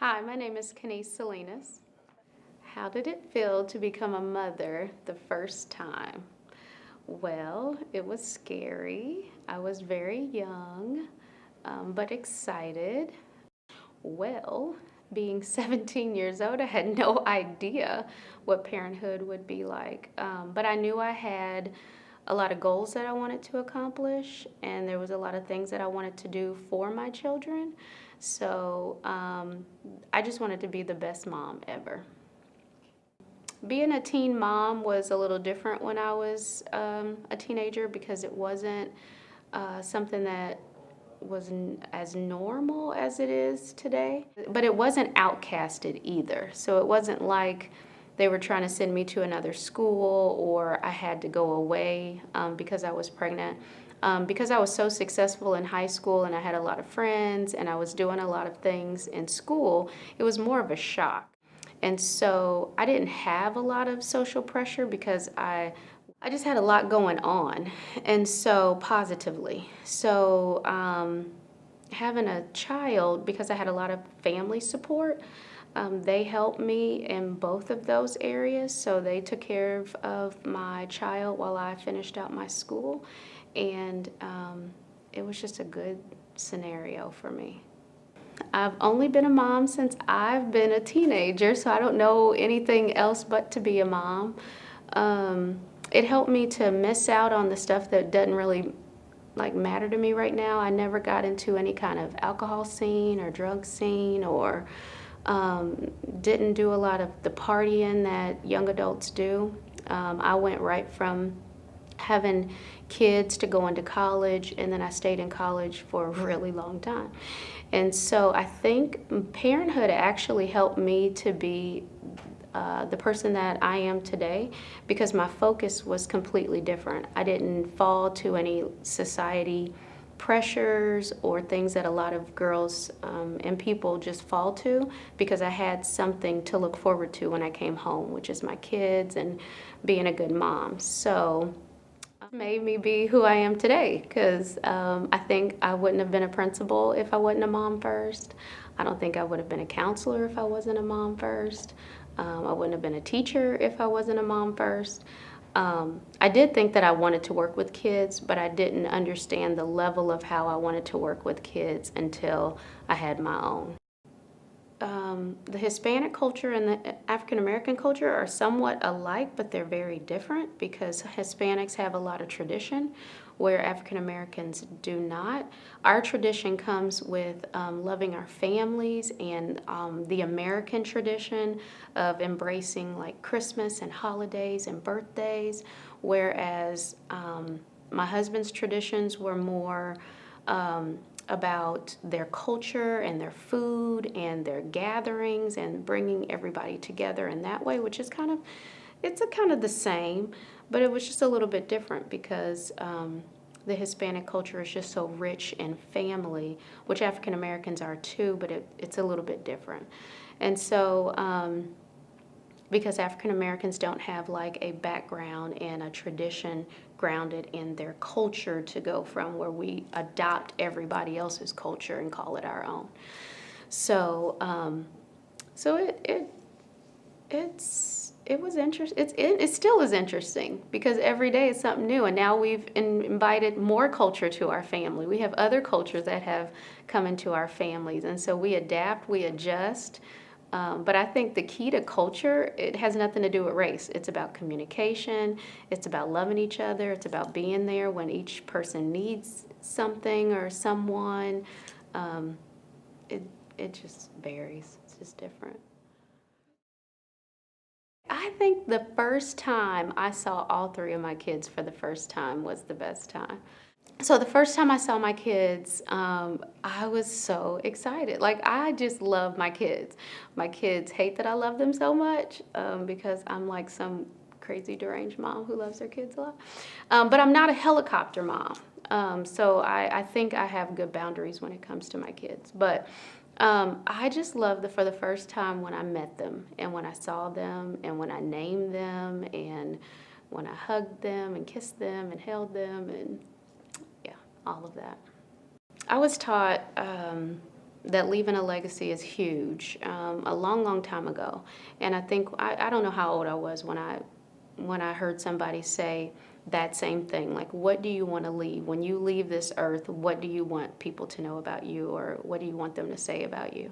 Hi, my name is Gabriella Salinas. How did it feel to become a mother the first time? Well, it was scary. I was very young, but excited. Well, being 17 years old, I had no idea what parenthood would be like. But I knew I had a lot of goals that I wanted to accomplish, and there was a lot of things that I wanted to do for my children. So I just wanted to be the best mom ever. Being a teen mom was a little different when I was a teenager because it wasn't something that wasn't as normal as it is today. But it wasn't outcasted either. So it wasn't like they were trying to send me to another school or I had to go away because I was pregnant. Because I was so successful in high school and I had a lot of friends and I was doing a lot of things in school, it was more of a shock. And so I didn't have a lot of social pressure because I just had a lot going on, and so positively. So having a child, because I had a lot of family support, they helped me in both of those areas. So they took care of my child while I finished out my school, and it was just a good scenario for me. I've only been a mom since I've been a teenager, so I don't know anything else but to be a mom. It helped me to miss out on the stuff that doesn't really matter to me right now. I never got into any kind of alcohol scene or drug scene or didn't do a lot of the partying that young adults do. I went right from having kids to going to college, and then I stayed in college for a really long time. And so I think parenthood actually helped me to be the person that I am today because my focus was completely different. I didn't fall to any society pressures or things that a lot of girls and people just fall to because I had something to look forward to when I came home, which is my kids and being a good mom. So made me be who I am today because I think I wouldn't have been a principal if I wasn't a mom first. I don't think I would have been a counselor if I wasn't a mom first. I wouldn't have been a teacher if I wasn't a mom first. I did think that I wanted to work with kids, but I didn't understand the level of how I wanted to work with kids until I had my own. The Hispanic culture and the African American culture are somewhat alike, but they're very different because Hispanics have a lot of tradition where African Americans do not. Our tradition comes with loving our families and the American tradition of embracing like Christmas and holidays and birthdays, whereas my husband's traditions were more about their culture and their food and their gatherings and bringing everybody together in that way, which is it's a kind of the same, but it was just a little bit different because the Hispanic culture is just so rich in family, which African Americans are too, but it's a little bit different. And so because African Americans don't have like a background and a tradition grounded in their culture to go from where we adopt everybody else's culture and call it our own. So it was interesting. It still is interesting because every day is something new, and now we've invited more culture to our family. We have other cultures that have come into our families, and so we adapt, we adjust. But I think the key to culture, it has nothing to do with race. It's about communication. It's about loving each other. It's about being there when each person needs something or someone. It just varies. It's just different. I think the first time I saw all three of my kids for the first time was the best time. So the first time I saw my kids, I was so excited. Like, I just love my kids. My kids hate that I love them so much because I'm like some crazy deranged mom who loves their kids a lot. But I'm not a helicopter mom. So I think I have good boundaries when it comes to my kids. But I just loved for the first time when I met them and when I saw them and when I named them and when I hugged them and kissed them and held them and all of that. I was taught that leaving a legacy is huge. A long, long time ago, and I think I don't know how old I was when I heard somebody say that same thing. Like, what do you want to leave when you leave this earth? What do you want people to know about you, or what do you want them to say about you?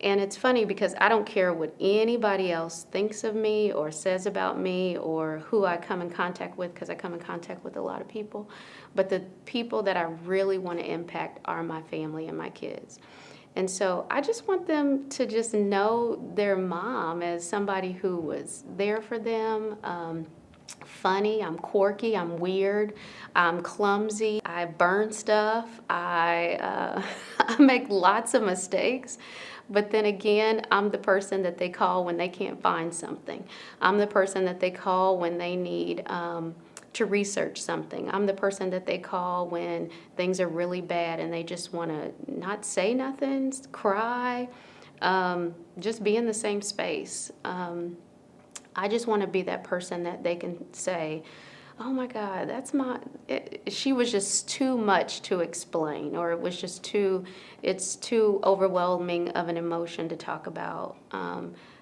And it's funny because I don't care what anybody else thinks of me or says about me or who I come in contact with, because I come in contact with a lot of people. But the people that I really want to impact are my family and my kids. And so I just want them to just know their mom as somebody who was there for them. Funny, I'm quirky, I'm weird, I'm clumsy, I burn stuff, I make lots of mistakes. But then again, I'm the person that they call when they can't find something. I'm the person that they call when they need to research something. I'm the person that they call when things are really bad and they just want to not say nothing, cry, just be in the same space. I just want to be that person that they can say, oh my God, she was just too much to explain, or it was just it's too overwhelming of an emotion to talk about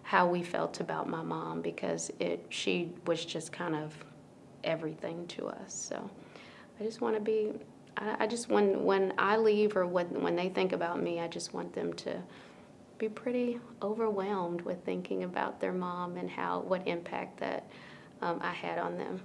how we felt about my mom, because she was just kind of everything to us. So I just want to be, I just, when I leave, or when they think about me, I just want them to be pretty overwhelmed with thinking about their mom and what impact that I had on them.